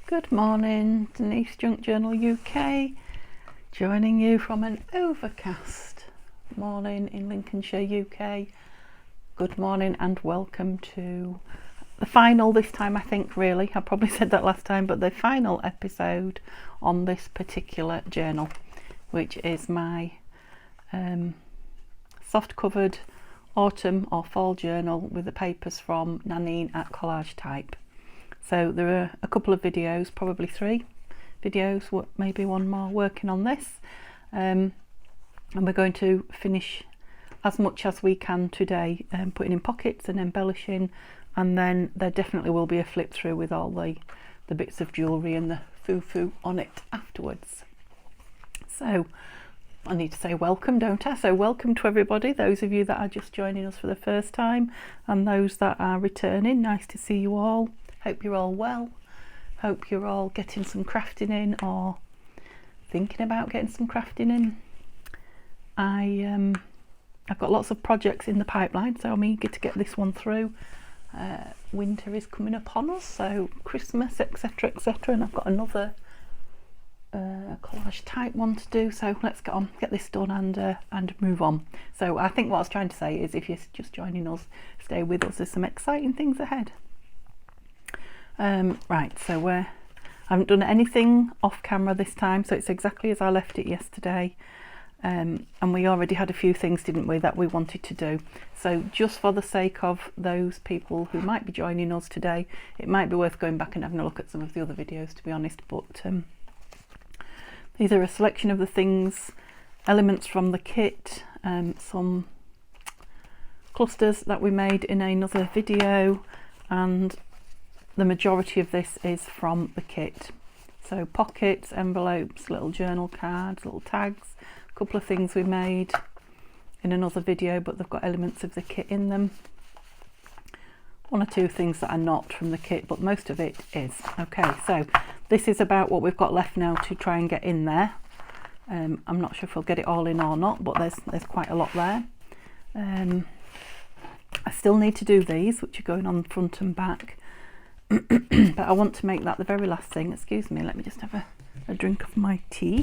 Good morning, Denise Junk Journal UK, joining you from an overcast morning in Lincolnshire, UK. Good morning and welcome to the final, this time I think really, I probably said that last time, but the final episode on this particular journal, which is my soft covered autumn or fall journal with the papers from Nanine at Collage Type. So there are a couple of videos, probably 3 videos, maybe one more, working on this, and we're going to finish as much as we can today, putting in pockets and embellishing, and then there definitely will be a flip through with all the bits of jewellery and the foo-foo on it afterwards. So I need to say welcome, don't I? So welcome to everybody, those of you that are just joining us for the first time and those that are returning. Nice to see you all. Hope you're all well. Hope you're all getting some crafting in or thinking about getting some crafting in. I've got lots of projects in the pipeline, so I'm eager to get this one through. Winter is coming upon us, so Christmas, etc, etc, and I've got another collage type one to do, so let's get this done and move on. So I think what I was trying to say is, if you're just joining us, stay with us, there's some exciting things ahead. Right, so I haven't done anything off camera this time, so it's exactly as I left it yesterday, and we already had a few things, didn't we, that we wanted to do. So just for the sake of those people who might be joining us today, it might be worth going back and having a look at some of the other videos, to be honest, but these are a selection of the things, elements from the kit, some clusters that we made in another video, and the majority of this is from the kit. So pockets, envelopes, little journal cards, little tags, a couple of things we made in another video but they've got elements of the kit in them. 1 or 2 things that are not from the kit, but most of it is. Okay, so this is about what we've got left now to try and get in there. I'm not sure if we'll get it all in or not, but there's quite a lot there. I still need to do these, which are going on front and back. But I want to make that the very last thing. Excuse me, let me just have a drink of my tea.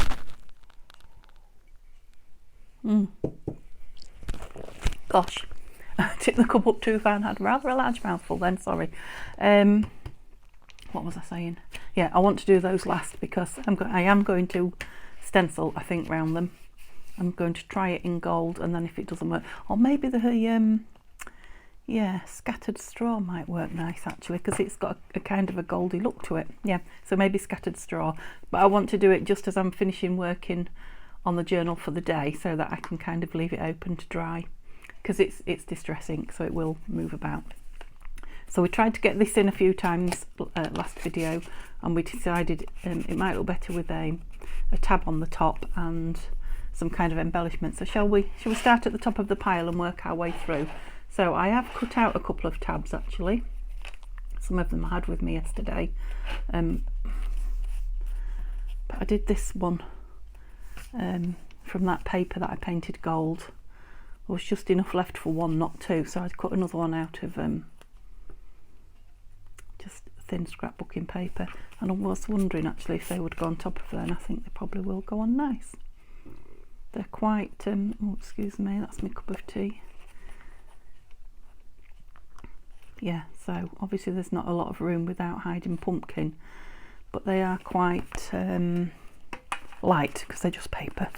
Gosh, I took the cup up too far and had rather a large mouthful then, sorry. What was I saying? Yeah, I want to do those last because I am going to stencil, I think, round them. I'm going to try it in gold, and then if it doesn't work, or maybe the scattered straw might work nice actually, because it's got a kind of a goldy look to it. Yeah, so maybe scattered straw, but I want to do it just as I'm finishing working on the journal for the day, so that I can kind of leave it open to dry, because it's distress ink, so it will move about. So we tried to get this in a few times last video, and we decided it might look better with a tab on the top and some kind of embellishment. So shall we start at the top of the pile and work our way through? So I have cut out a couple of tabs actually. Some of them I had with me yesterday, but I did this one from that paper that I painted gold. There was just enough left for 1, not 2, so I'd cut another one out of just thin scrapbooking paper, and I was wondering actually if they would go on top of there, and I think they probably will go on nice. They're quite oh, excuse me, that's my cup of tea. Yeah, so obviously there's not a lot of room without hiding pumpkin, but they are quite light because they're just paper.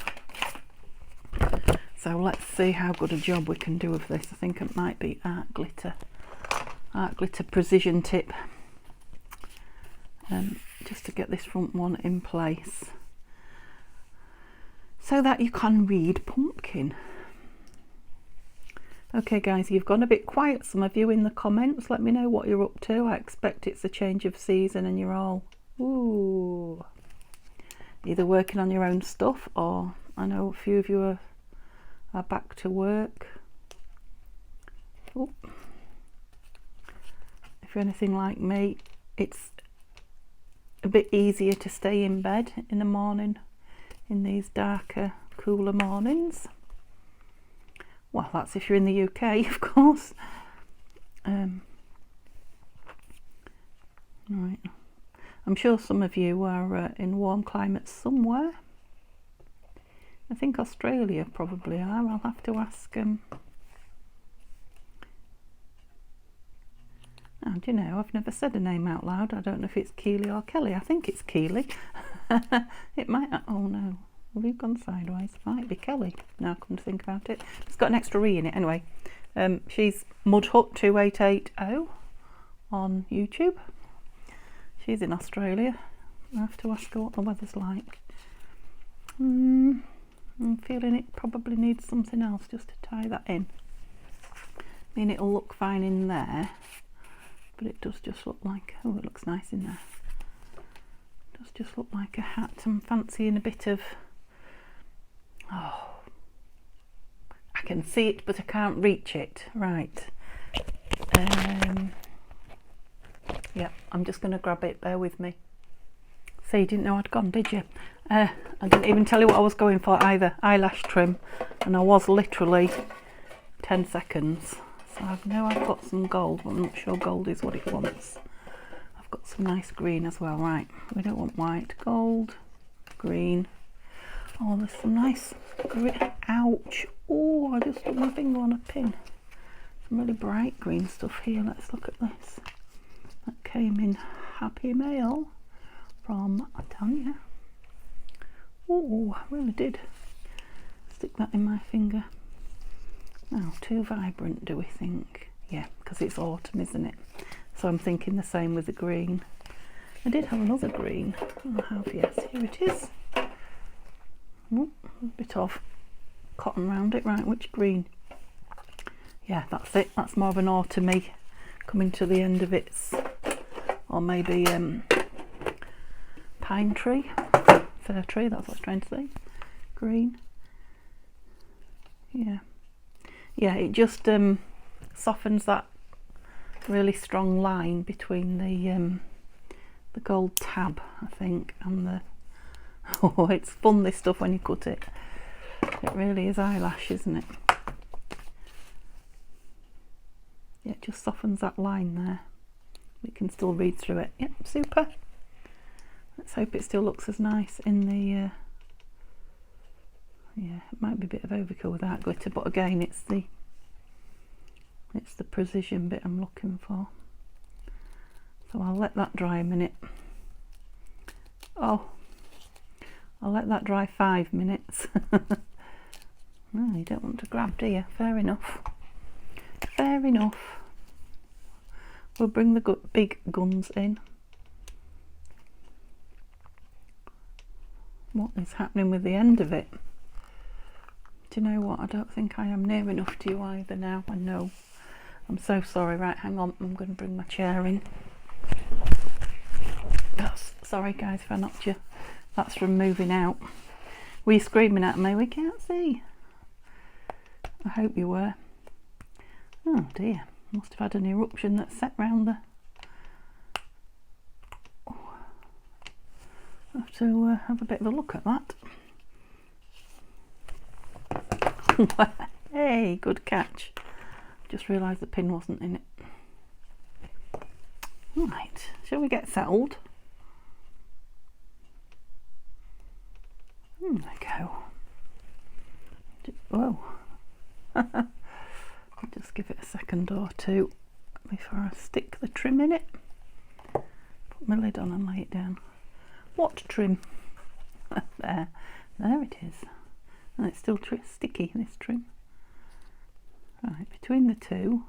So let's see how good a job we can do of this. I think it might be art glitter precision tip, just to get this front one in place so that you can read pumpkin. Okay guys, you've gone a bit quiet, some of you, in the comments. Let me know what you're up to. I expect it's a change of season and you're all either working on your own stuff, or I know a few of you are back to work. Ooh. If you're anything like me, it's a bit easier to stay in bed in the morning in these darker, cooler mornings. Well, that's if you're in the UK, of course. Right, I'm sure some of you are in warm climates somewhere. I think Australia probably are. I'll have to ask. Oh, do you know, I've never said a name out loud. I don't know if it's Keely or Kelly. I think it's Keely. It might. Oh no, we've gone sideways. Might be Kelly. Now I come to think about it. It's got an extra E in it anyway. She's Mudhut2880 on YouTube. She's in Australia. I have to ask her what the weather's like. I'm feeling it probably needs something else just to tie that in. I mean, it'll look fine in there, but it does just look like, oh, it looks nice in there. It does just look like a hat. I'm fancying a bit of, oh, I can see it but I can't reach it. Right. Yeah, I'm just going to grab it, bear with me. So you didn't know I'd gone, did you? I didn't even tell you what I was going for either. Eyelash trim, and I was literally 10 seconds. So I know I've got some gold, but I'm not sure gold is what it wants. I've got some nice green as well. Right, we don't want white. Gold, green. Oh, there's some nice green. Ouch. Oh, I just put my finger on a pin. Some really bright green stuff here. Let's look at this. That came in Happy Mail from Tanya. Oh, I really did stick that in my finger. Now, too vibrant, do we think? Yeah, because it's autumn, isn't it? So I'm thinking the same with the green. I did have another green. I have, yes, here it is. Oh, a bit of cotton round it. Right, which green? Yeah, that's it. That's more of an autumny, coming to the end of its, or maybe pine tree, fir tree, that's what I was trying to say. Green. Yeah. Yeah, it just softens that really strong line between the gold tab, I think, and the, oh, it's fun, this stuff, when you cut it. It really is eyelash, isn't it? Yeah, it just softens that line there. We can still read through it. Yep, super. Let's hope it still looks as nice in the yeah, it might be a bit of overkill without glitter, but again, it's the precision bit I'm looking for. So I'll let that dry a minute. Oh, I'll let that dry 5 minutes. Oh, you don't want to grab, do you? Fair enough. Fair enough. We'll bring the big guns in. What is happening with the end of it? Do you know what? I don't think I am near enough to you either now. I know. I'm so sorry. Right, hang on. I'm going to bring my chair in. Sorry guys if I knocked you. That's from moving out. Were you screaming at me? We can't see. I hope you were. Oh dear. Must have had an eruption that's set round the... Oh. I have to have a bit of a look at that. Hey, good catch. Just realised the pin wasn't in it. Right, shall we get settled? There we go. Whoa. I'll just give it a second or two before I stick the trim in it. Put my lid on and lay it down. What trim? There it is. And it's still sticky, this trim. Right, between the two,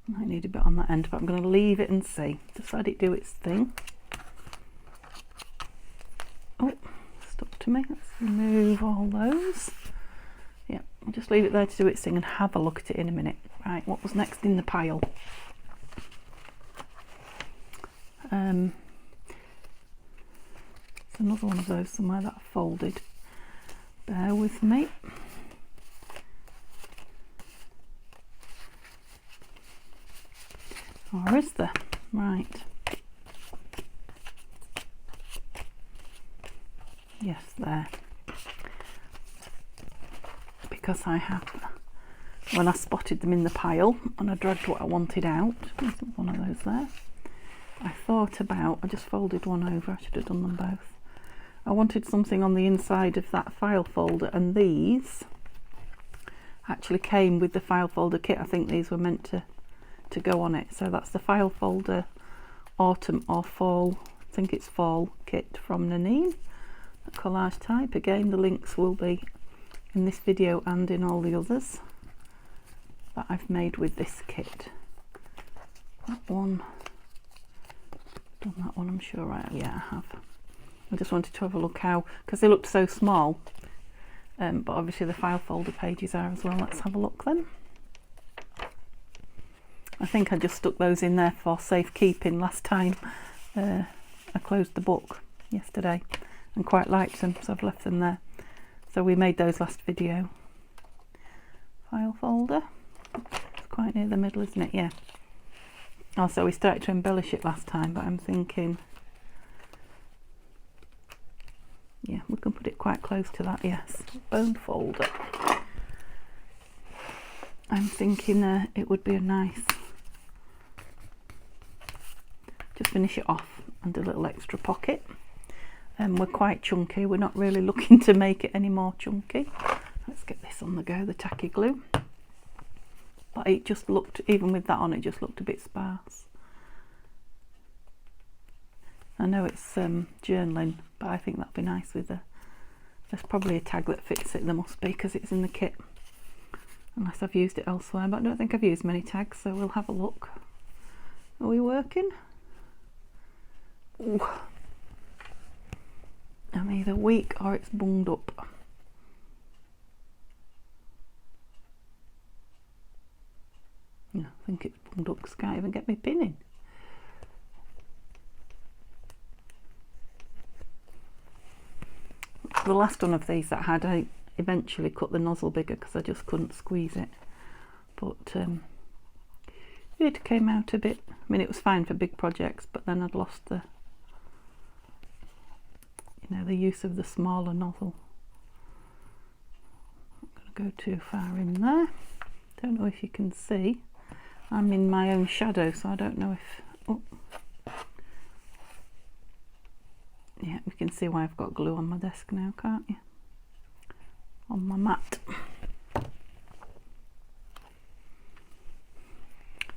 I might need a bit on that end, but I'm going to leave it and see. Just let it do its thing. Oh, stuck to me. Let's remove all those. Yeah, I'll just leave it there to do its thing and have a look at it in a minute. Right, what was next in the pile? There's another one of those somewhere that I folded. Bear with me. Or is there? Right. Yes, there. Because I have, when I spotted them in the pile and I dragged what I wanted out, there's one of those there. I thought about, I just folded one over, I should have done them both. I wanted something on the inside of that file folder, and these actually came with the file folder kit. I think these were meant to go on it. So that's the file folder autumn or fall, I think it's fall kit from Nanine at Collage Type. Again, the links will be in this video and in all the others that I've made with this kit. That one, done that one, I'm sure yeah, I have. I just wanted to have a look how, because they looked so small, but obviously the file folder pages are as well. Let's have a look then. I think I just stuck those in there for safekeeping last time I closed the book yesterday and quite liked them, so I've left them there. So we made those last video. File folder, it's quite near the middle, isn't it? Yeah. Also, we started to embellish it last time, but I'm thinking, yeah, we can put it quite close to that. Yes, bone folder. I'm thinking it would be a nice, just finish it off and a little extra pocket. We're quite chunky, we're not really looking to make it any more chunky. Let's get this on the go, the tacky glue. But it just looked, even with that on, it just looked a bit sparse. I know it's journaling, but I think that'd be nice with there's probably a tag that fits it, there must be, because it's in the kit. Unless I've used it elsewhere, but I don't think I've used many tags, so we'll have a look. Are we working? Ooh. I'm either weak or it's bunged up. Yeah, I think it's bunged up because I can't even get my pin in. The last one of these that I had, I eventually cut the nozzle bigger because I just couldn't squeeze it. But it came out a bit, I mean it was fine for big projects, but then I'd lost the, you know, the use of the smaller nozzle. I'm going to go too far in there. Don't know if you can see. I'm in my own shadow, so I don't know if, oh. Yeah, you can see why I've got glue on my desk now, can't you? On my mat.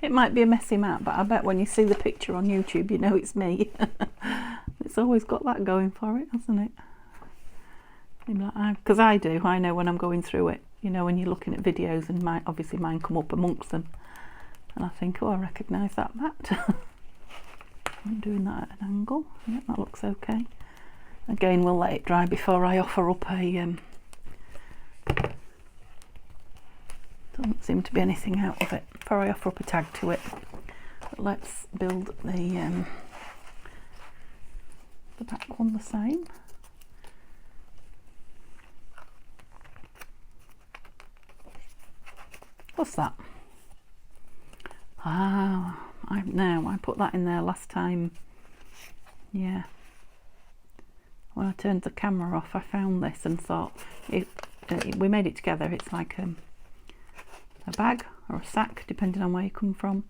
It might be a messy mat, but I bet when you see the picture on YouTube, you know it's me. It's always got that going for it, hasn't it? Because I do, I know when I'm going through it, you know, when you're looking at videos and obviously mine come up amongst them. And I think, oh, I recognise that mat. I'm doing that at an angle. Yeah, that looks okay. Again, we'll let it dry before I offer up a... doesn't seem to be anything out of it. Before I offer up a tag to it. But let's build the back one the same. What's that? Ah, I put that in there last time. Yeah. When I turned the camera off, I found this and thought, we made it together. It's like a bag or a sack, depending on where you come from.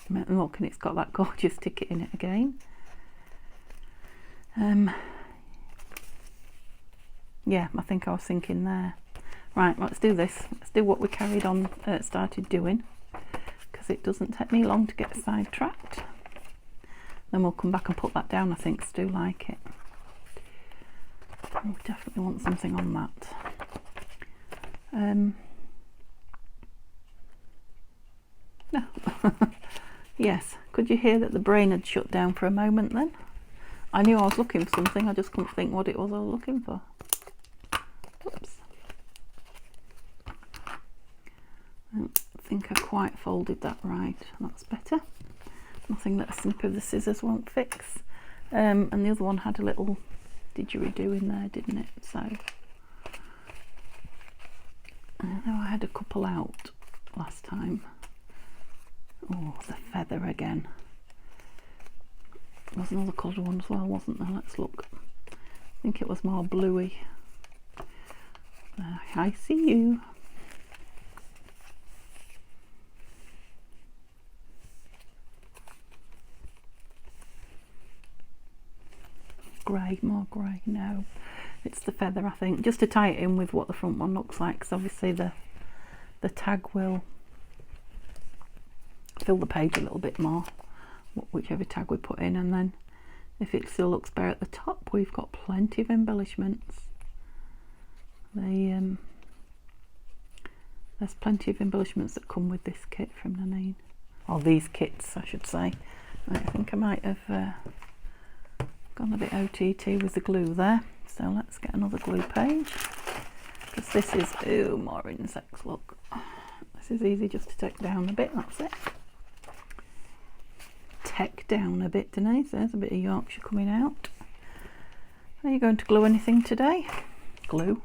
And look, and it's got that gorgeous ticket in it again. Yeah, I think I was thinking there. Right, let's do this. Let's do what we carried on, started doing, because it doesn't take me long to get sidetracked. Then we'll come back and put that down. I think Stu like it. We definitely want something on that. No. Yes, could you hear that the brain had shut down for a moment then? I knew I was looking for something, I just couldn't think what it was I was looking for. Whoops. I don't think I quite folded that right. That's better. Nothing that a snip of the scissors won't fix. And the other one had a little didgeridoo in there, didn't it? So I know I had a couple out last time. Oh, the feather again. There was another coloured one as well, wasn't there? Let's look. I think it was more bluey. I see you. grey, more grey. No, it's the feather, I think, just to tie it in with what the front one looks like, because obviously the tag will fill the page a little bit more, whichever tag we put in. And then if it still looks bare at the top, we've got plenty of embellishments. There's plenty of embellishments that come with this kit from Nanine, or these kits I should say. Right, I think I might have gone a bit OTT with the glue there, so let's get another glue page, because this is, ooh, more insects, look. This is easy just to take down a bit, that's it. Take down a bit, Denise, there's a bit of Yorkshire coming out. Are you going to glue anything today? Glue.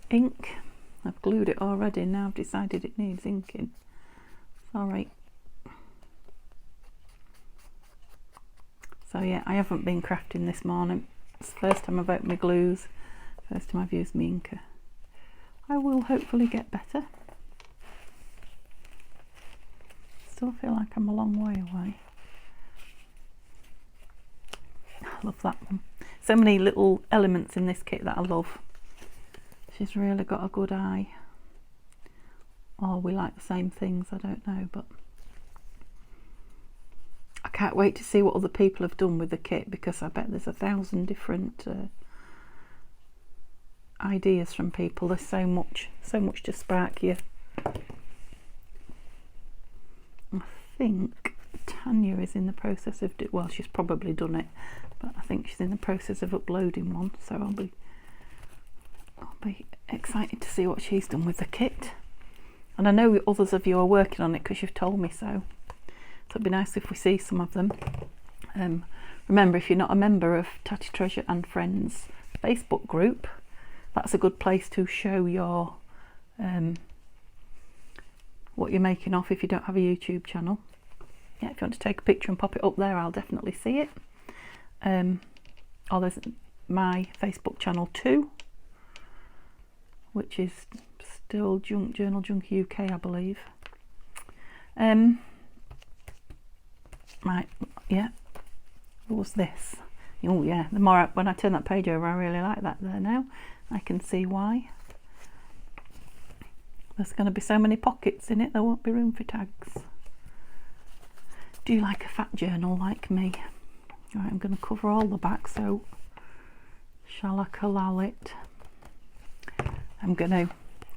Ink. I've glued it already, now I've decided it needs inking. Sorry. So yeah, I haven't been crafting this morning. It's the first time I've opened my glues, first time I've used my inker. I will hopefully get better. Still feel like I'm a long way away. I love that one. So many little elements in this kit that I love. She's really got a good eye. Or we like the same things, I don't know, but I can't wait to see what other people have done with the kit, because I bet there's 1,000 different ideas from people. There's so much to spark you. I think Tanya is in the process of well, she's probably done it, but I think she's in the process of uploading one, so I'll be excited to see what she's done with the kit. And I know others of you are working on it because you've told me so. So it'd be nice if we see some of them. Remember, if you're not a member of Tatty Treasure and Friends Facebook group, that's a good place to show your what you're making off if you don't have a YouTube channel. Yeah, if you want to take a picture and pop it up there, I'll definitely see it. Or there's my Facebook channel too, which is still Journal Junkie UK, I believe. Right, yeah. What was this? Oh yeah, the more when I turn that page over, I really like that there now. I can see why. There's going to be so many pockets in it, there won't be room for tags. Do you like a fat journal like me? Right, I'm going to cover all the back, so shall I collal it?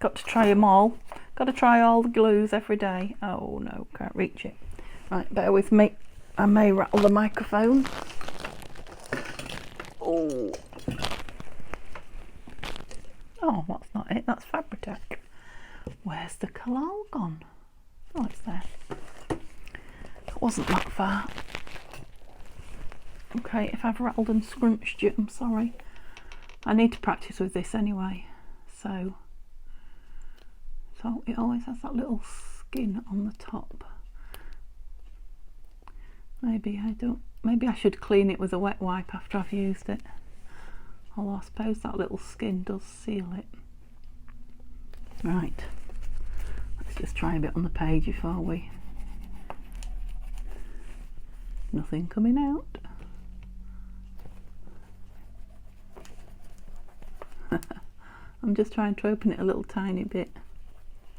Got to try them all. Got to try all the glues every day. Oh no, can't reach it. Right, bear with me. I may rattle the microphone. Oh, that's not it. That's Fabri-Tac. Where's the collal gone? Oh, it's there. It wasn't that far. Okay, if I've rattled and scrunched you, I'm sorry. I need to practice with this anyway. So it always has that little skin on the top. Maybe I should clean it with a wet wipe after I've used it. Although I suppose that little skin does seal it. Right, let's just try a bit on the page before we... Nothing coming out. I'm just trying to open it a little tiny bit.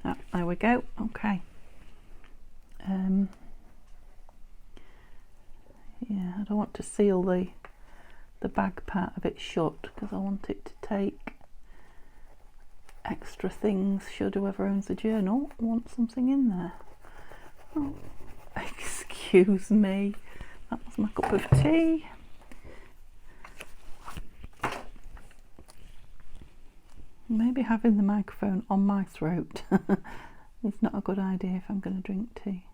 Oh, there we go. Okay. Yeah, I don't want to seal the bag part of it shut, because I want it to take extra things should whoever owns the journal want something in there. Oh, excuse me, that was my cup of tea. Maybe having the microphone on my throat is not a good idea if I'm going to drink tea.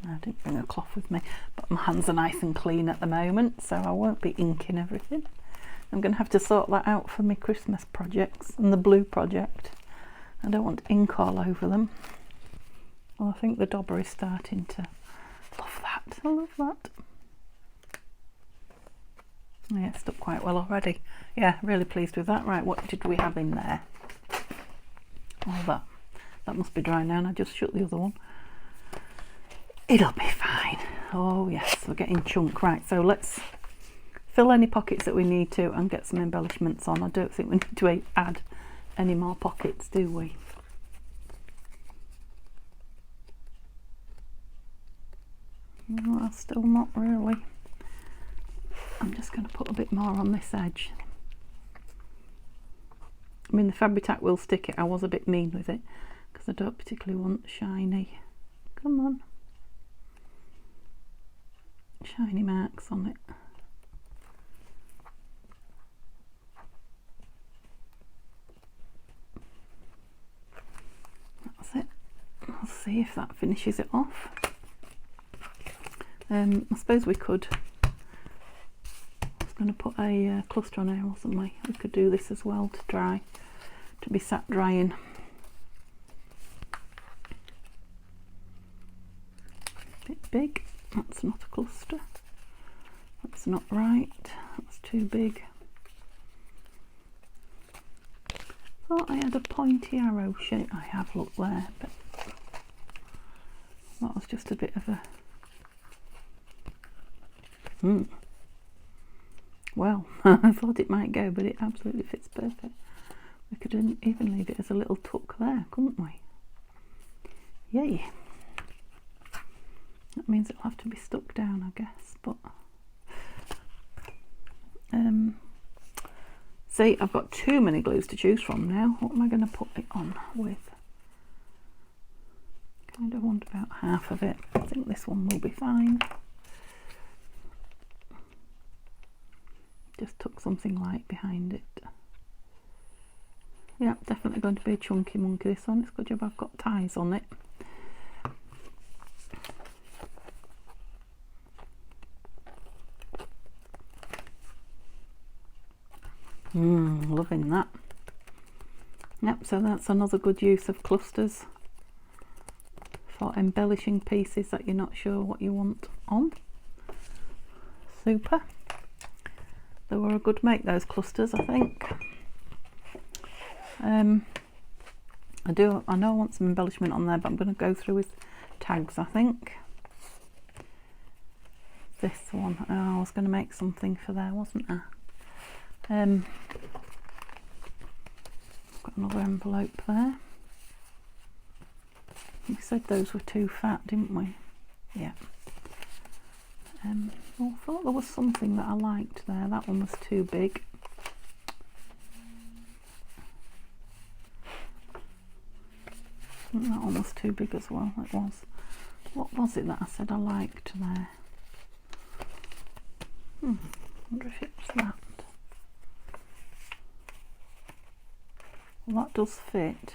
I didn't bring a cloth with me, but my hands are nice and clean at the moment, so I won't be inking everything. I'm going to have to sort that out for my Christmas projects and the blue project. I don't want ink all over them. Well, I think the dauber is starting to... Love that, I love that. Yeah, it's stuck quite well already. Yeah, really pleased with that. Right, what did we have in there? Oh, that must be dry now, and I just shut the other one. It'll be fine. Oh yes, we're getting chunk. Right, so let's fill any pockets that we need to and get some embellishments on. I don't think we need to add any more pockets, do we? No, still not really. I'm just going to put a bit more on this edge. I mean, the Fabri-Tac will stick it. I was a bit mean with it because I don't particularly want shiny. Come on. Shiny marks on it. That's it. I'll see if that finishes it off. I suppose we could. I was going to put a cluster on here, wasn't we? We could do this as well to dry, to be sat drying. Bit big. That's not a cluster. That's not right. That's too big. Thought I had a pointy arrow shape. I have looked there, but that was just a bit of a. Well, I thought it might go, but it absolutely fits perfect. We could even leave it as a little tuck there, couldn't we? Yay! That means it'll have to be stuck down, I guess, but see, I've got too many glues to choose from now. What am I going to put it on with? Kind of want about half of it. I think this one will be fine. Just tuck something light behind it. Yeah, definitely going to be a chunky monkey this one. It's a good job I've got ties on it. Loving that. Yep, so that's another good use of clusters for embellishing pieces that you're not sure what you want on. Super. They were a good make, those clusters, I think. I know I want some embellishment on there, but I'm going to go through with tags, I think. This one, oh, I was going to make something for there, wasn't I? Got another envelope there. We said those were too fat, didn't we? Yeah. Well, I thought there was something that I liked there. That one was too big. I think that one was too big as well. It was. What was it that I said I liked there? I wonder if it was that. Well, that does fit.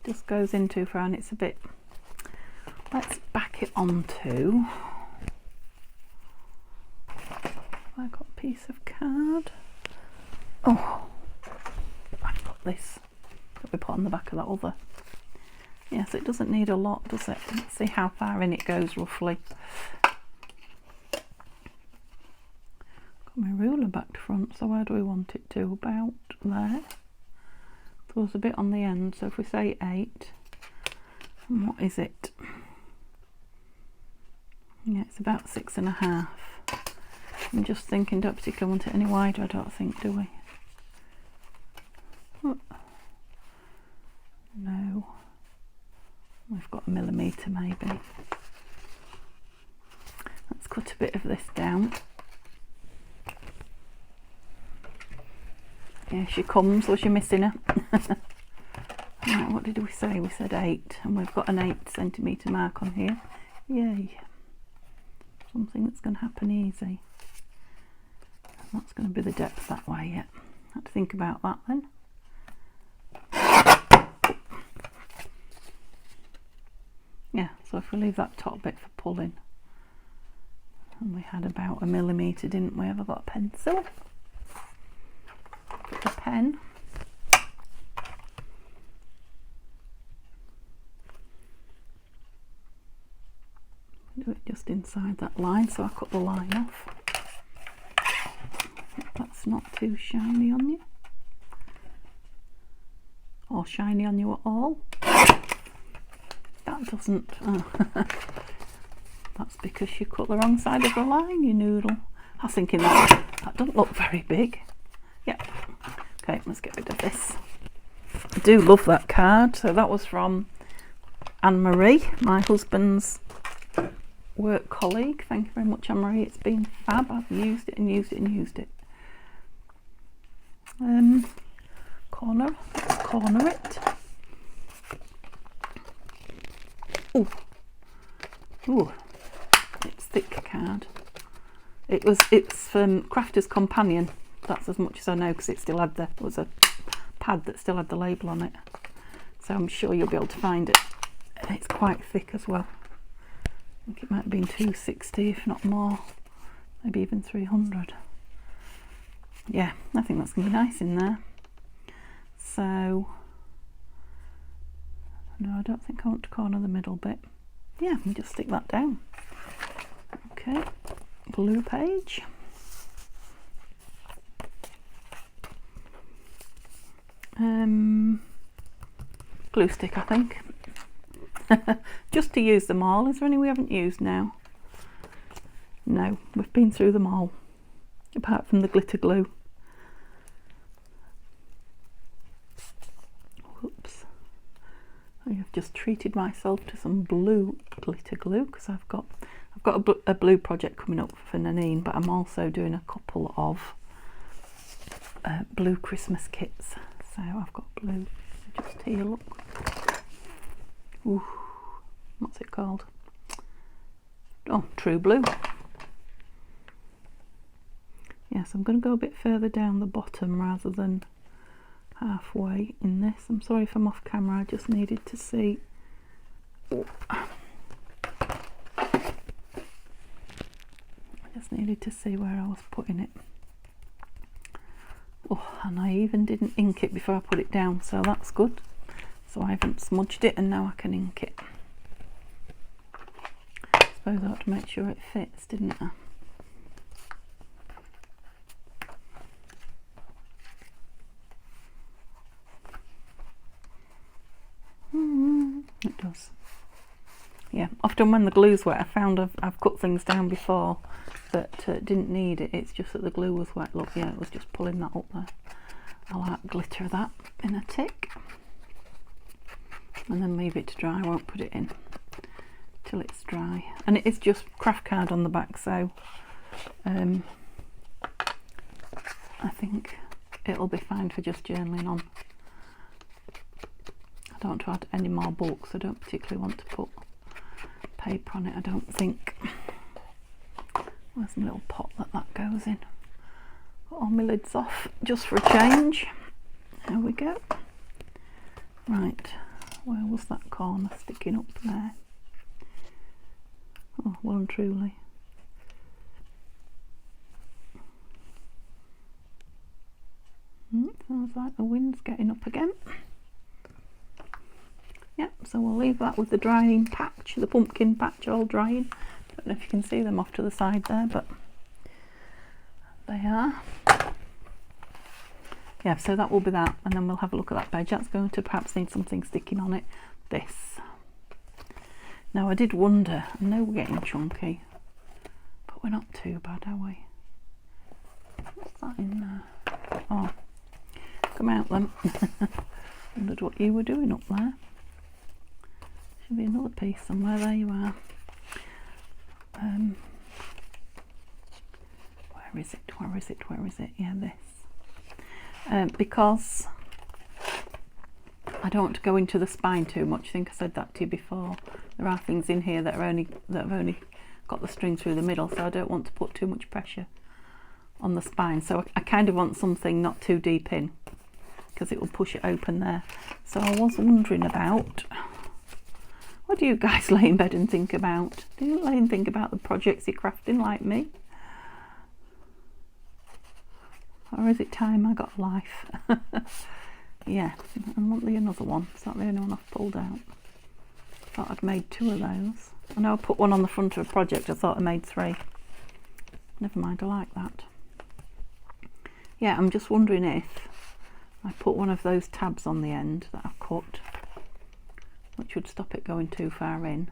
Just goes in too far and it's a bit. Let's back it onto. I got a piece of card. Oh, I've got this that we put on the back of that other. Yes, it doesn't need a lot, does it? Let's see how far in it goes roughly. Got my ruler back to front, so where do we want it to? About there. So there's a bit on the end, so if we say 8, and what is it? Yeah, it's about 6.5. I'm just thinking, don't particularly want it any wider, I don't think, do we? Oh. No. We've got 1 millimetre maybe. Let's cut a bit of this down. Here she comes, was you missing her? Right, what did we say? We said 8, and we've got an 8 centimetre mark on here. Yay. Something that's going to happen easy. That's going to be the depth that way, yeah. Have to think about that then. Yeah, so if we leave that top bit for pulling. And we had about 1 millimetre, didn't we? Have I got a pencil? Put the pen. Do it just inside that line, so I cut the line off. That's not too shiny on you. Or shiny on you at all. That doesn't. Oh. That That's because you cut the wrong side of the line, you noodle. I was thinking that doesn't look very big. Yeah. Okay, let's get rid of this. I do love that card. So that was from Anne-Marie, my husband's work colleague. Thank you very much, Anne-Marie. It's been fab. I've used it and used it and used it. Corner it. Ooh, it's thick card. It's from Crafter's Companion. That's as much as I know, because it still had was a pad that still had the label on it. So I'm sure you'll be able to find it. It's quite thick as well. I think it might have been 260, if not more, maybe even 300. Yeah, I think that's going to be nice in there. So, no, I don't think I want to corner the middle bit. Yeah, we just stick that down. Okay, blue page. Glue stick, I think. Just to use them all. Is there any we haven't used now? No, we've been through them all, apart from the glitter glue. Whoops. I have just treated myself to some blue glitter glue, because I've got a blue project coming up for Nanine, but I'm also doing a couple of blue Christmas kits. So I've got blue just here, look. Ooh, what's it called? Oh, True Blue. Yes, I'm going to go a bit further down the bottom rather than halfway in this. I'm sorry if I'm off camera, I just needed to see. Oh. I just needed to see where I was putting it. Oh, and I even didn't ink it before I put it down, so that's good. So I haven't smudged it, and now I can ink it. I suppose I ought to make sure it fits, didn't I? It does. Yeah, often when the glue's wet, I found I've cut things down before that didn't need it. It's just that the glue was wet. Look, yeah, it was just pulling that up there. I'll glitter that in a tick and then leave it to dry. I won't put it in till it's dry, and it is just craft card on the back, so I think it'll be fine for just journaling on. I don't want to add any more bulk, so I don't particularly want to put paper on it, I don't think. There's a little pot that goes in. Put all my lids off just for a change. There we go. Right, where was that corner sticking up there? Oh, well and truly. Sounds like the wind's getting up again. Yep, so we'll leave that with the drying patch, the pumpkin patch all drying. Don't know if you can see them off to the side there, but they are. Yeah, so that will be that, and then we'll have a look at that page. That's going to perhaps need something sticking on it. This. Now I did wonder, I know we're getting chunky, but we're not too bad, are we? What's that in there? Oh, come out then. Wondered what you were doing up there. Should be another piece somewhere. There you are. Where is it? Where is it? Where is it? Yeah, this. Because I don't want to go into the spine too much. I think I said that to you before. There are things in here that have only got the string through the middle, so I don't want to put too much pressure on the spine. So I kind of want something not too deep in, because it will push it open there. So I was wondering about, what do you guys lay in bed and think about? Do you lay and think about the projects you're crafting like me? Or is it time I got a life? Yeah, and want the another one. Is that the only one I've pulled out? Thought I'd made 2 of those. I know I put one on the front of a project. I thought I made 3. Never mind, I like that. Yeah, I'm just wondering if I put one of those tabs on the end that I've cut, which would stop it going too far in.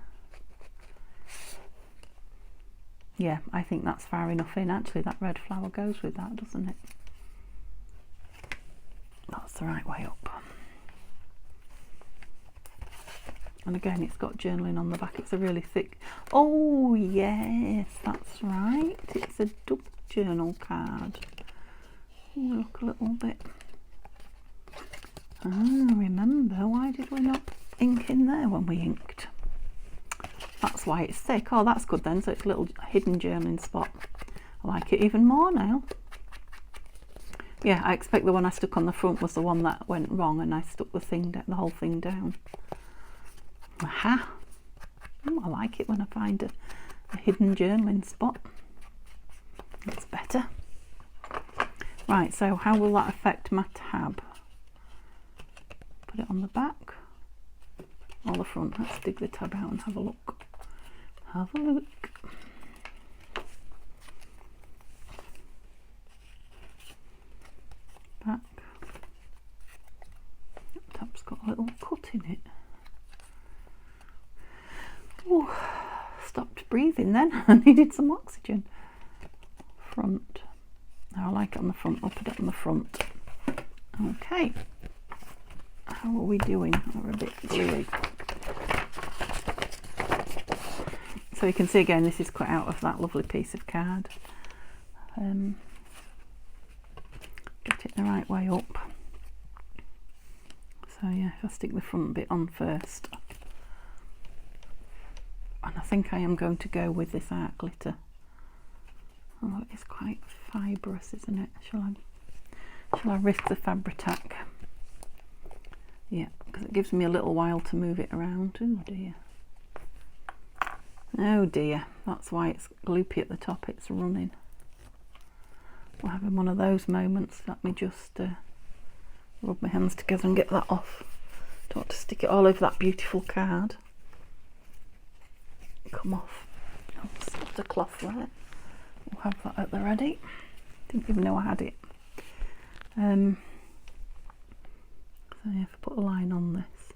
Yeah, I think that's far enough in. Actually, that red flower goes with that, doesn't it? That's the right way up. And again, it's got journaling on the back. It's a really thick... Oh, yes, that's right. It's a double journal card. Look a little bit. Ah, remember, why did we not ink in there when we inked? That's why it's thick. Oh, that's good then. So it's a little hidden journaling spot. I like it even more now. Yeah, I expect the one I stuck on the front was the one that went wrong, and I stuck the whole thing down. Aha! Oh, I like it when I find a hidden journaling spot. That's better. Right, so how will that affect my tab? Put it on the back or the front. Let's dig the tab out and have a look. Have a look. Back. The tab's got a little cut in it. Oh, stopped breathing then. I needed some oxygen. Front. Now I like it on the front. I'll put it on the front. Okay. How are we doing? We're a bit gluey. So you can see again, this is cut out of that lovely piece of card. Get it the right way up. So yeah, if I stick the front bit on first. And I think I am going to go with this art glitter. Oh, it's quite fibrous, isn't it? Shall I risk the Fabri-Tac? Yeah, because it gives me a little while to move it around. Oh dear. Oh dear. That's why it's gloopy at the top. It's running. We're having one of those moments. Let me just rub my hands together and get that off. Don't want to stick it all over that beautiful card. Come off. Oh, there's a cloth there. We'll have that at the ready. Didn't even know I had it. So yeah, if I put a line on this.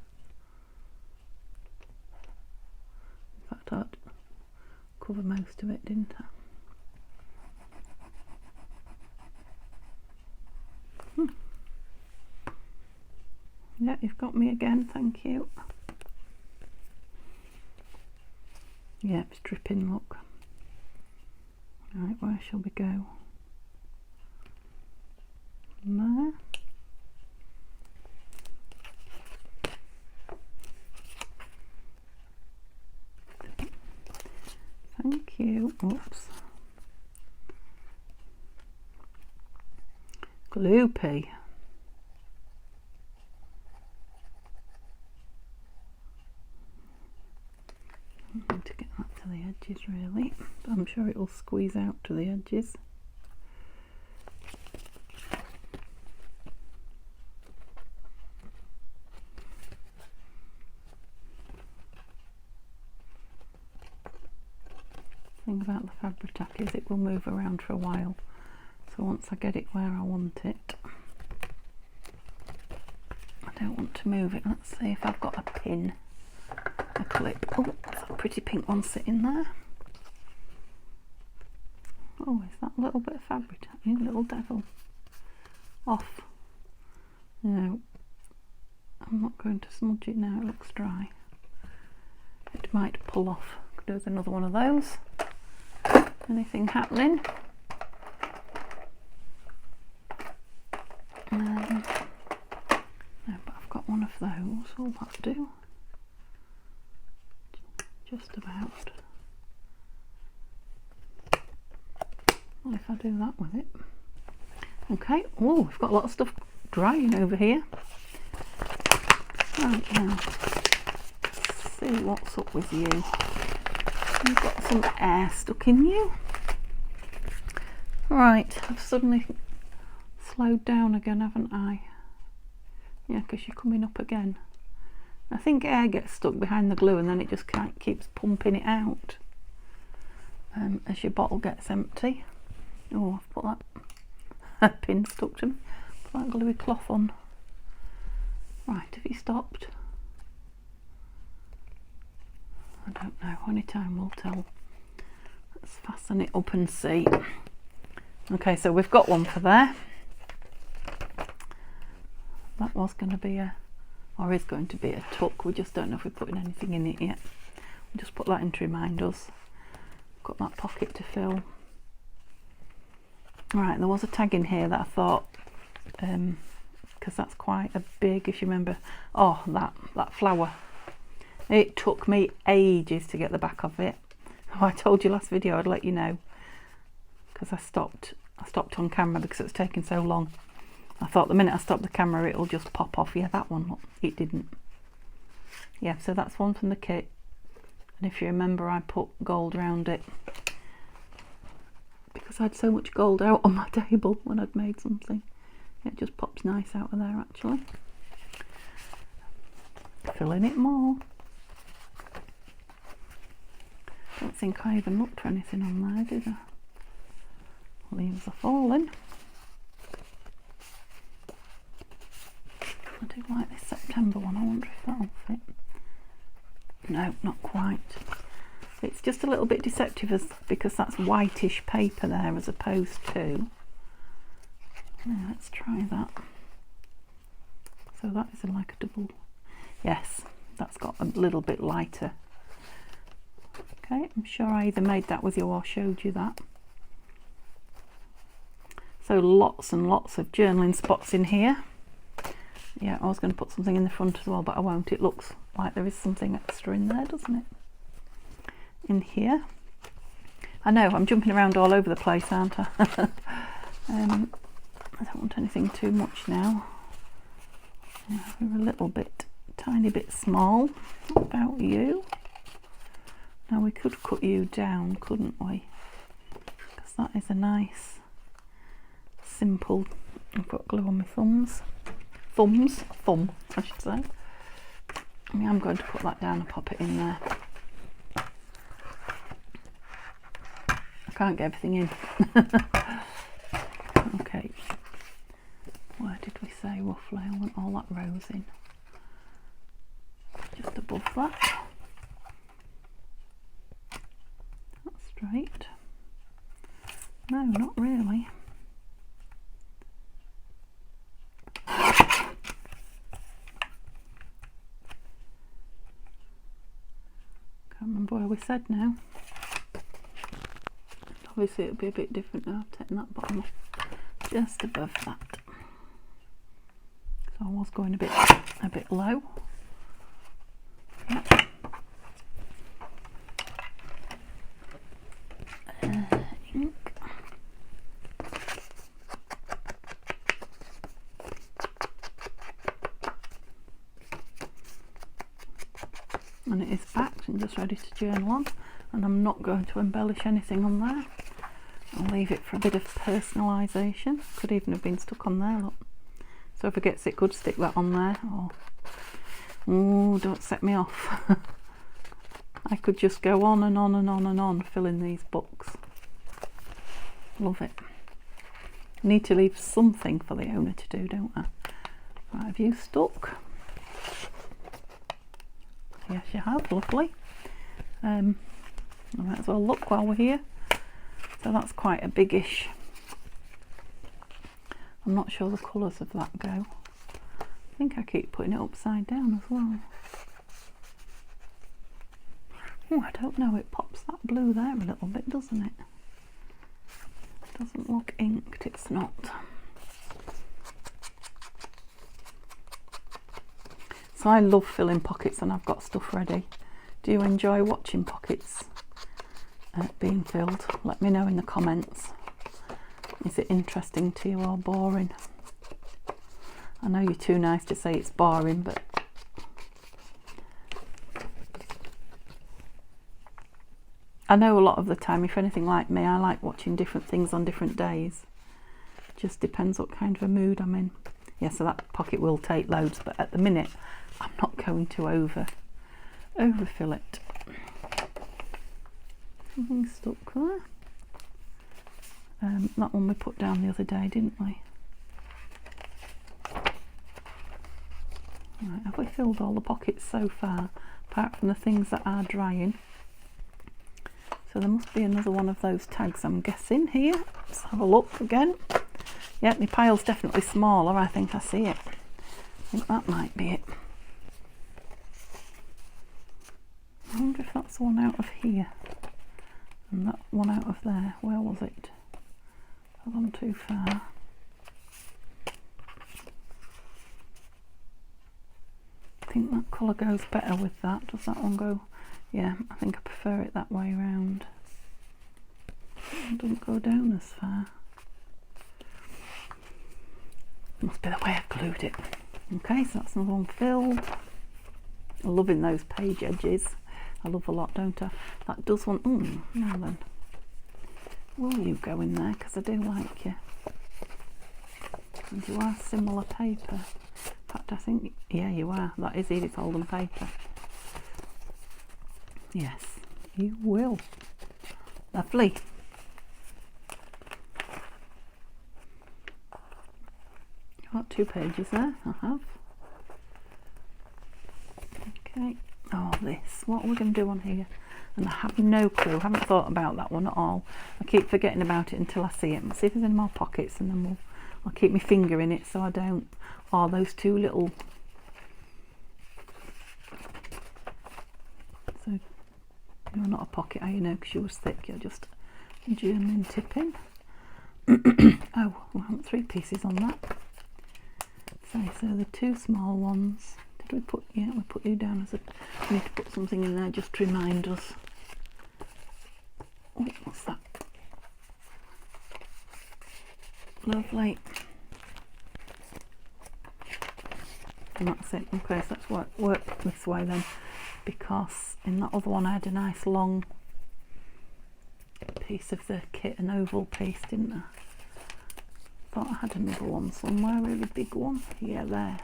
In fact, I'd cover most of it, didn't I? Yeah, you've got me again, thank you. Yeah, it's dripping, look. Right, where shall we go? There. Thank you. Oops. Gloopy. I need to get that to the edges really, but I'm sure it will squeeze out to the edges. The thing about the Fabri-Tac is it will move around for a while, so once I get it where I want it, I don't want to move it. Let's see if I've got a pin. A clip. Oh, there's a pretty pink one sitting there. Oh, is that a little bit of Fabri-Tac? You little devil. Off. No, I'm not going to smudge it now, it looks dry. It might pull off. Could do with another one of those. Anything happening? No, but I've got one of those. Will that do? Just about. Well, if I do that with it. Okay. Oh, we've got a lot of stuff drying over here. Right now, let's see what's up with you. You've got some air stuck in you. Right, I've suddenly slowed down again, haven't I? Yeah, because you're coming up again. I think air gets stuck behind the glue and then it just keeps pumping it out as your bottle gets empty. Oh, I've put that pin stuck to me. Put that gluey cloth on. Right, have you stopped? I don't know, only time will tell. Let's fasten fasten it up and see. Okay, so we've got one for there. That was going to be or is going to be a tuck. We just don't know if we're putting anything in it yet. We'll just put that in to remind us. Got that pocket to fill. Right, there was a tag in here that I thought, because that's quite a big, if you remember, oh, that flower. It took me ages to get the back of it. Oh, I told you last video I'd let you know, because I stopped on camera because it was taking so long. I thought the minute I stop the camera it'll just pop off. Yeah, that one, look, it didn't. Yeah, so that's one from the kit, and if you remember I put gold around it because I had so much gold out on my table when I'd made something. It just pops nice out of there actually. Filling it more. Don't think I even looked for anything on there, did I? Leaves are falling. I do like this September one. I wonder if that'll fit. No, not quite. It's just a little bit deceptive because that's whitish paper there as opposed to... Yeah, let's try that. So that is like a double... Yes, that's got a little bit lighter. Okay, I'm sure I either made that with you or showed you that. So lots and lots of journaling spots in here. Yeah, I was going to put something in the front as well, but I won't. It looks like there is something extra in there, doesn't it? In here. I know, I'm jumping around all over the place, aren't I? I don't want anything too much now. Yeah, we're a little bit, tiny bit small. What about you? Now we could cut you down, couldn't we? Because that is a nice, simple... I've got glue on my thumbs. Thumb, I should say. I mean, I'm going to put that down and pop it in there. I can't get everything in. Okay. Where did we say roughly? I want all that rose in. Just above that. That's straight. No, not really. Can't remember where we said now. Obviously it'll be a bit different now. I've taken that bottom off just above that. So I was going a bit low. Yep. Ink. And it is packed and just ready to journal on, and I'm not going to embellish anything on there. I'll leave it for a bit of personalisation. Could even have been stuck on there, look. So if it gets it, could stick that on there. Oh, don't set me off. I could just go on and on and on and on filling these books. Love it. Need to leave something for the owner to do, don't I? Right, have you stuck? Yes, you have. Lovely. I might as well look while we're here. So that's quite a biggish. I'm not sure the colours of that go. I think I keep putting it upside down as well. Oh, I don't know. It pops that blue there a little bit, doesn't it? It doesn't look inked. It's not. So I love filling pockets and I've got stuff ready. Do you enjoy watching pockets being filled? Let me know in the comments. Is it interesting to you or boring? I know you're too nice to say it's boring, but I know a lot of the time, if anything like me, I like watching different things on different days. Just depends what kind of a mood I'm in. Yeah, so that pocket will take loads, but at the minute I'm not going to overfill it. Something stuck there. That one we put down the other day, didn't we? Right, have we filled all the pockets so far, apart from the things that are drying? So there must be another one of those tags, I'm guessing, here. Let's have a look again. Yeah, my pile's definitely smaller. I think I see it. I think that might be it. I wonder if that's the one out of here. And that one out of there. Where was it? I've gone too far. I think that colour goes better with that. Does that one go? Yeah, I think I prefer it that way round. It doesn't go down as far. Must be the way I glued it. Okay, so that's another one filled. I'm loving those page edges. I love a lot, don't I? That does want. Now then, will you go in there? Because I do like you. And you are similar paper. In fact, I think, yeah, you are. That is Edith Holden paper. Yes, you will. Lovely. Got 2 pages there. I have. Okay. Oh, this. What are we going to do on here? And I have no clue. I haven't thought about that one at all. I keep forgetting about it until I see it. Let's see if there's any more pockets, and then I'll keep my finger in it so I don't. Oh, those 2 little. So you're not a pocket, are you? No, because yours thick. You're just German tipping. Oh, we want 3 pieces on that. So the 2 small ones. Did we put? Yeah, we put you down as a. We need to put something in there just to remind us. Oh, what's that? Lovely. And that's it. Okay, so let's work this way then, because in that other one I had a nice long piece of the kit, an oval piece, didn't I? Thought I had another one somewhere, a really big one. Yeah, there.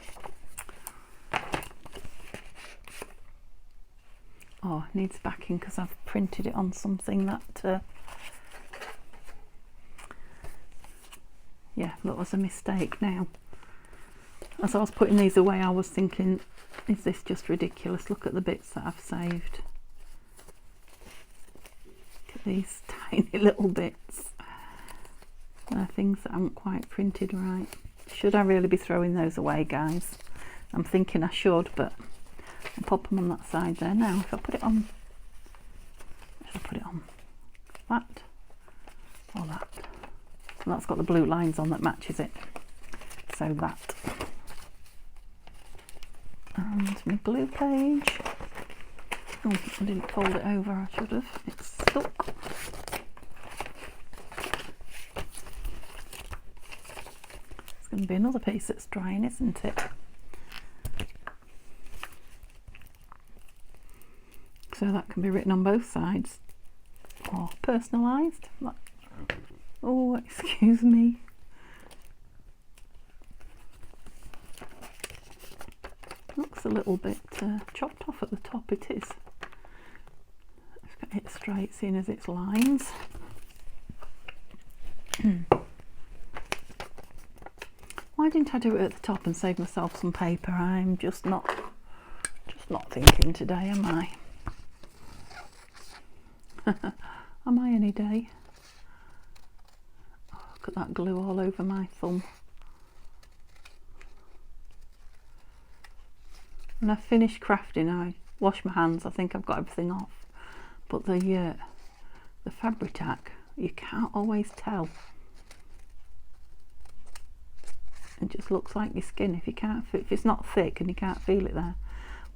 Oh, it needs backing because I've printed it on something that, yeah, that was a mistake now. As I was putting these away, I was thinking, is this just ridiculous? Look at the bits that I've saved. Look at these tiny little bits. They're things that aren't quite printed right. Should I really be throwing those away, guys? I'm thinking I should, but I'll pop them on that side there. Now, if I put it on, should I put it on that or that? And that's got the blue lines on that matches it. So that. And my glue page. Oh, I didn't fold it over, I should have. It's stuck. It's going to be another piece that's drying, isn't it? So that can be written on both sides or personalised. Oh, excuse me. Looks a little bit chopped off at the top. It is. It's got it straight, seeing as it's lines. Why didn't I do it at the top and save myself some paper? I'm just not thinking today, am I? Am I any day? Oh, look at that glue all over my thumb. When I finish crafting, I wash my hands. I think I've got everything off. But the Fabri-Tac, you can't always tell. It just looks like your skin if it's not thick and you can't feel it there.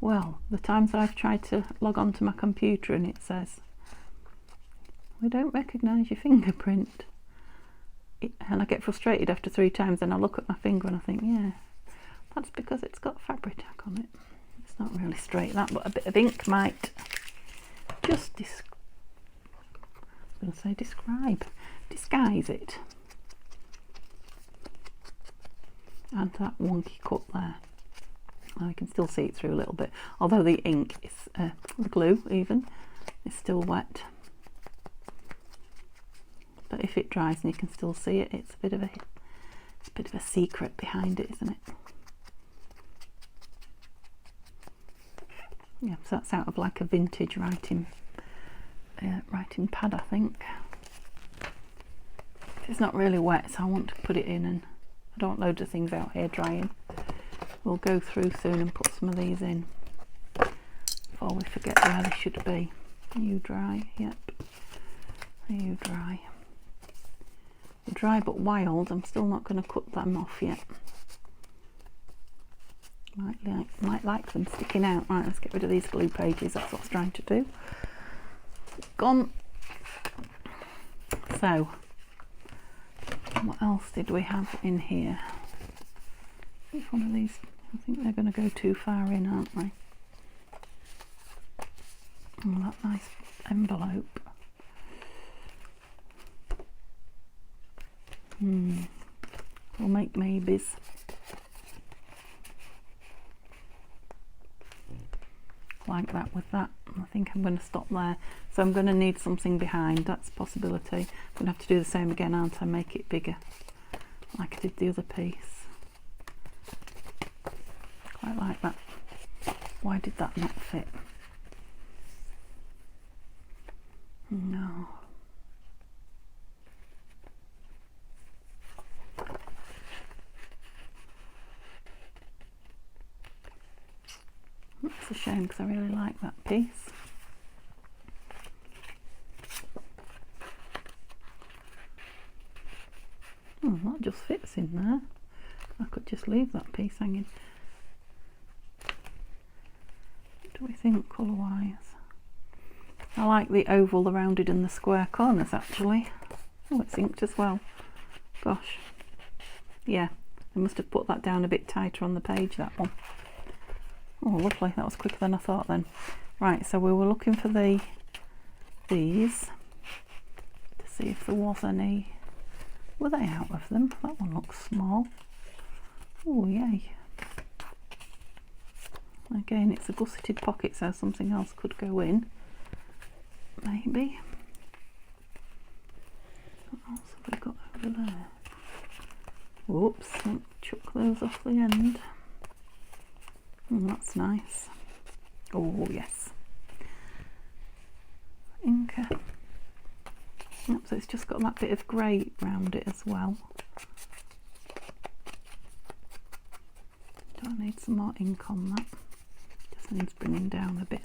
Well, the times I've tried to log on to my computer and it says, we don't recognise your fingerprint. And I get frustrated after 3 times, and I look at my finger and I think, yeah, that's because it's got Fabri-Tac on it. It's not really straight, that, but a bit of ink might just disguise it. And that wonky cut there, I can still see it through a little bit, although the ink is the glue even is still wet. But if it dries and you can still see it, it's a bit of a secret behind it, isn't it? Yeah, so that's out of like a vintage writing writing pad, I think. It's not really wet, so I want to put it in, and I don't want loads of things out here drying. We'll go through soon and put some of these in before we forget where they should be. Are you dry? Yep. Are you dry? They're dry but wild. I'm still not going to cut them off yet. Might like them sticking out. Right, let's get rid of these glue pages. That's what I was trying to do. Gone. So, what else did we have in here? Which one of these? I think they're going to go too far in, aren't they? Oh, that nice envelope. We'll make maybes. Like that with that. I think I'm going to stop there. So I'm going to need something behind. That's a possibility. I'm going to have to do the same again, aren't I? Make it bigger, like I did the other piece. Quite like that. Why did that not fit? No. That's a shame because I really like that piece. Oh, that just fits in there. I could just leave that piece hanging. What do we think colour wise? I like the oval, the rounded and the square corners actually. Oh, it's inked as well. Gosh. Yeah, I must have put that down a bit tighter on the page, that one. Oh, lovely. That was quicker than I thought then. Right, so we were looking for these to see if there was any. Were they out of them? That one looks small. Oh, yay. Again, it's a gusseted pocket, so something else could go in. Maybe. What else have we got over there? Whoops, don't chuck those off the end. That's nice. Oh, yes. Inker. Yep, so it's just got that bit of grey around it as well. Do I need some more ink on that? Just needs bringing down a bit.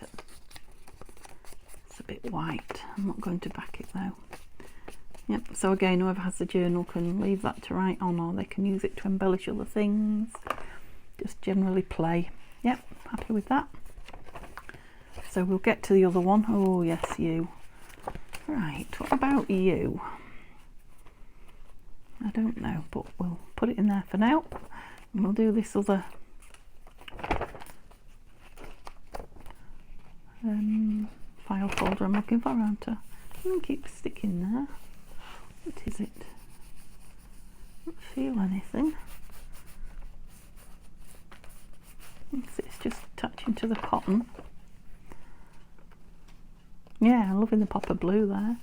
It's a bit white. I'm not going to back it though. Yep, so again, whoever has the journal can leave that to write on, or they can use it to embellish other things. Just generally play. Yep, happy with that. So we'll get to the other one. Oh yes, you. Right, what about you? I don't know, but we'll put it in there for now. And we'll do this other file folder I'm looking for, aren't I? It keeps sticking there. What is it? I don't feel anything. It's just attaching to the cotton. Yeah, I'm loving the pop of blue there.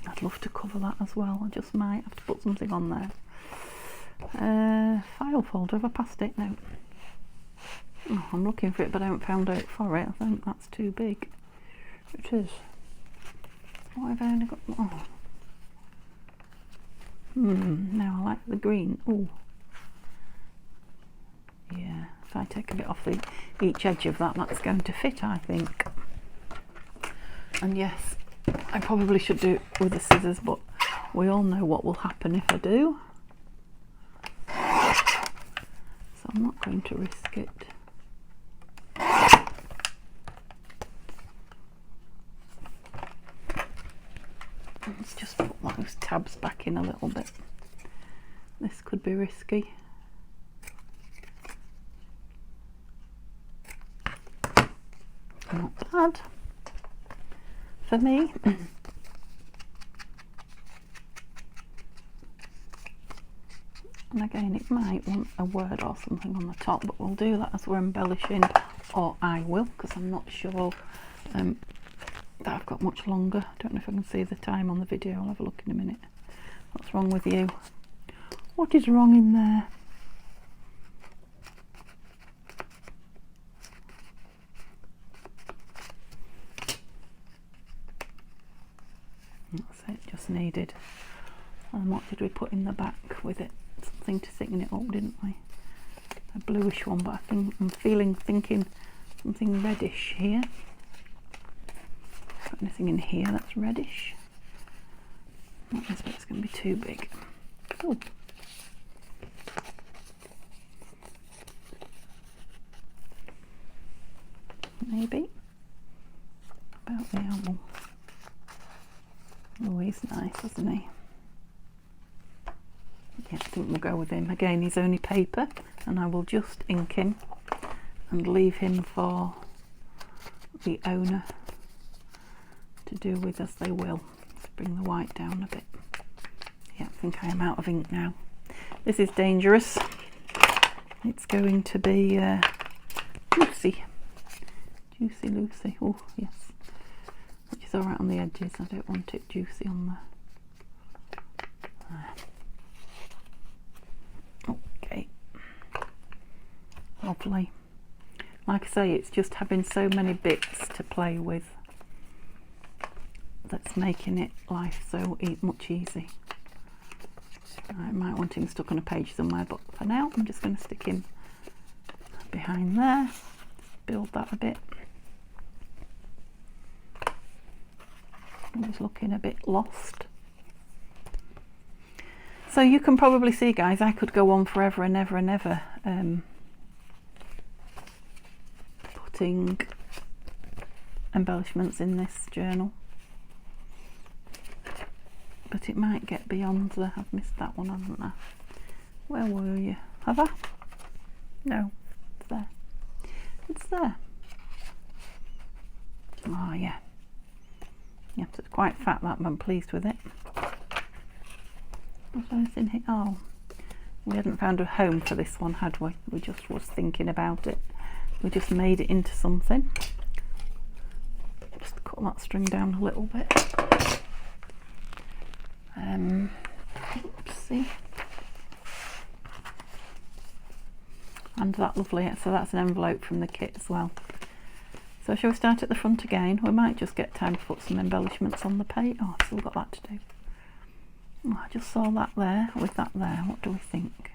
I'd love to cover that as well. I just might have to put something on there. File folder, have I passed it? No. Oh, I'm looking for it but I haven't found out for it. I think that's too big. It is. What have I only got? Oh. Now I like the green. Oh. Yeah, if I take a bit off each edge of that, that's going to fit, I think. And yes, I probably should do it with the scissors, but we all know what will happen if I do. So I'm not going to risk it. Let's just put those tabs back in a little bit. This could be risky. Not bad for me. And again, it might want a word or something on the top, but we'll do that as we're embellishing, or I will, because I'm not sure that I've got much longer. I don't know if I can see the time on the video. I'll have a look in a minute. What's wrong with you? What is wrong in there? So it just needed. And what did we put in the back with it? Something to thicken it up, didn't we? A bluish one, but I think I'm thinking something reddish here. Got anything in here that's reddish? Not this bit's going to be too big. Oh. Maybe. About the owl. Oh, he's nice, isn't he? Yeah, I think we'll go with him. Again, he's only paper, and I will just ink him and leave him for the owner to do with as they will. Let's bring the white down a bit. Yeah, I think I am out of ink now. This is dangerous. It's going to be juicy. Juicy Lucy. Oh, yes. Which is alright on the edges. I don't want it juicy on there. Okay. Lovely. Like I say, it's just having so many bits to play with that's making it life so much easy. I might want him stuck on a page somewhere, but for now I'm just going to stick him behind there. Just build that a bit. I was looking a bit lost. So you can probably see, guys, I could go on forever and ever and ever putting embellishments in this journal. But it might get beyond the... I've missed that one, haven't I? Where were you? Have I? No. It's there. It's there. Oh, yeah. Yeah, so it's quite fat, that, but I'm pleased with it. What's anything here? Oh, we hadn't found a home for this one, had we? We just was thinking about it. We just made it into something. Just cut that string down a little bit. Oopsie. And that lovely, so that's an envelope from the kit as well. So shall we start at the front again? We might just get time to put some embellishments on the page. Oh, I've still got that to do. Oh, I just saw that there with that there. What do we think?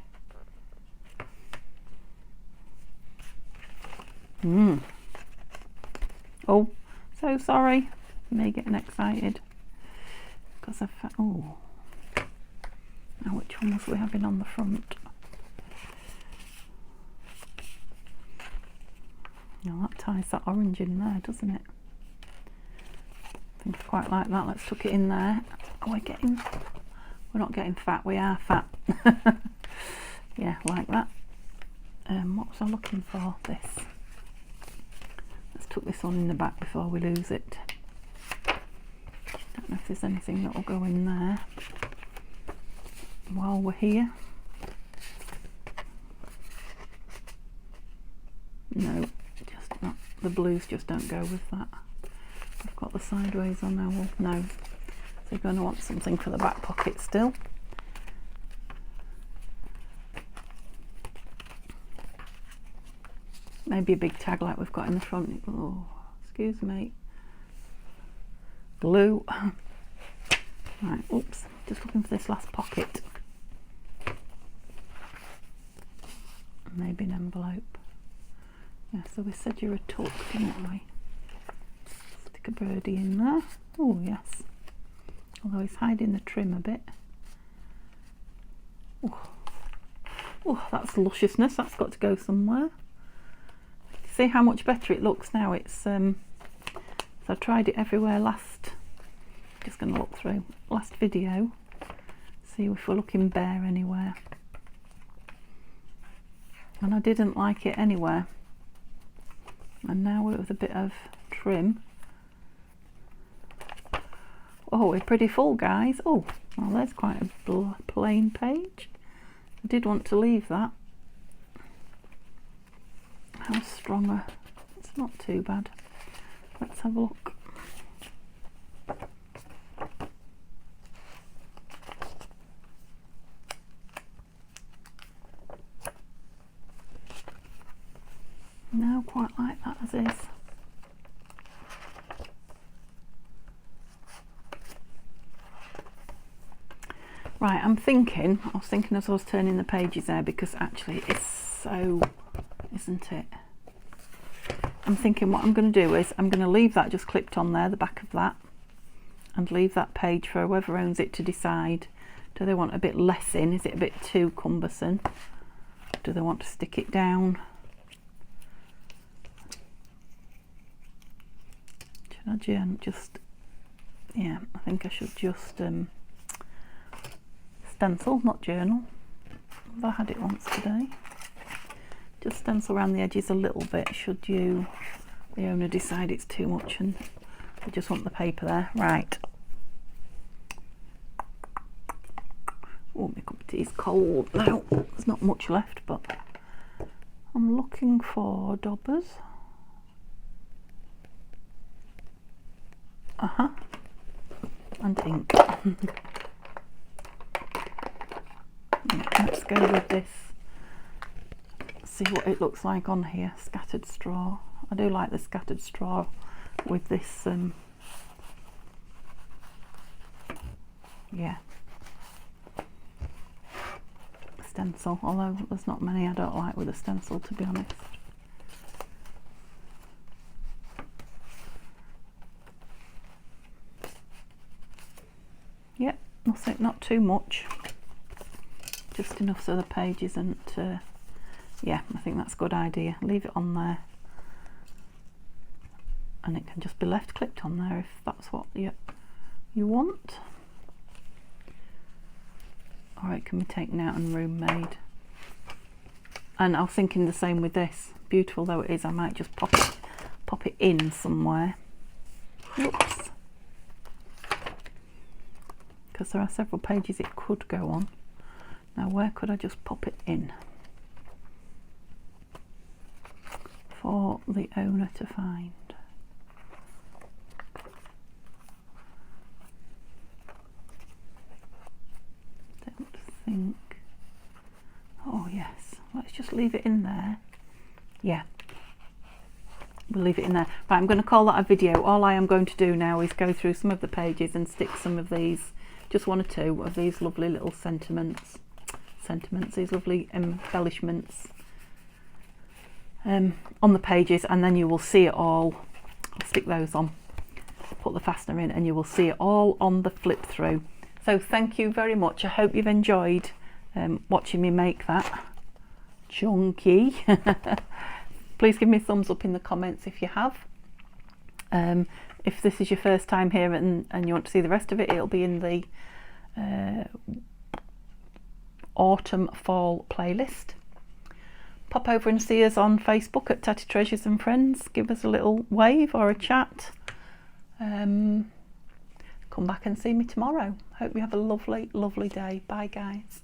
Oh, so sorry. Me getting excited. Because I found... Oh. Now which one was we having on the front? Now that ties that orange in there, doesn't it? I think I quite like that. Let's tuck it in there. Oh, we're not getting fat, we are fat. Yeah, like that. What was I looking for? This. Let's tuck this one in the back before we lose it. Don't know if there's anything that will go in there while we're here. No, just not. The blues just don't go with that. I've got the sideways on now. Well, no. So you're going to want something for the back pocket still. Maybe a big tag like we've got in the front. Oh, excuse me. Glue. Right, oops. Just looking for this last pocket. Maybe an envelope. Yeah, so we said you're a tuck, didn't we? Stick a birdie in there. Oh, yes. Although he's hiding the trim a bit. Oh, that's lusciousness. That's got to go somewhere. See how much better it looks now. It's so I tried it everywhere last. Just going to look through last video, see if we're looking bare anywhere. And I didn't like it anywhere. And now with a bit of trim. Oh, we're pretty full, guys. Oh, well, there's quite a plain page. I did want to leave that. How strong it's not too bad. Let's have a look. No, quite like that as is. Right, I was thinking as I was turning the pages there, because actually it's so, isn't it? I'm thinking what I'm going to do is I'm going to leave that just clipped on there, the back of that, and leave that page for whoever owns it to decide. Do they want a bit less in? Is it a bit too cumbersome? Do they want to stick it down? Should I just, yeah, I think I should just stencil, not journal. I had it once today. Just stencil around the edges a little bit, should you, the owner, decide it's too much and I just want the paper there. Right. Oh, my cup of tea is cold now. There's not much left, but I'm looking for daubers. And ink. Let's go with this. See what it looks like on here. Scattered straw. I do like the scattered straw with this. Yeah. Stencil. Although there's not many I don't like with a stencil, to be honest. Yep, nothing, not too much. Just enough so the page isn't. Yeah, I think that's a good idea. Leave it on there, and it can just be left clipped on there if that's what you want. Or it can be taken out and room made. And I was thinking the same with this. Beautiful though it is, I might just pop it in somewhere. Oops. Because there are several pages it could go on. Now where could I just pop it in for the owner to find? Don't think. Oh yes, let's just leave it in there. Yeah, we'll leave it in there. Right, I'm going to call that a video. All I am going to do now is go through some of the pages and stick some of these, just one or two of these lovely little sentiments, these lovely embellishments on the pages, and then you will see it all. I'll stick those on, put the fastener in, and you will see it all on the flip through. So thank you very much. I hope you've enjoyed watching me make that chunky. Please give me a thumbs up in the comments if you have. If this is your first time here and you want to see the rest of it, it'll be in the autumn fall playlist. Pop over and see us on Facebook at Tatty Treasures and Friends. Give us a little wave or a chat. Come back and see me tomorrow. Hope you have a lovely day. Bye guys.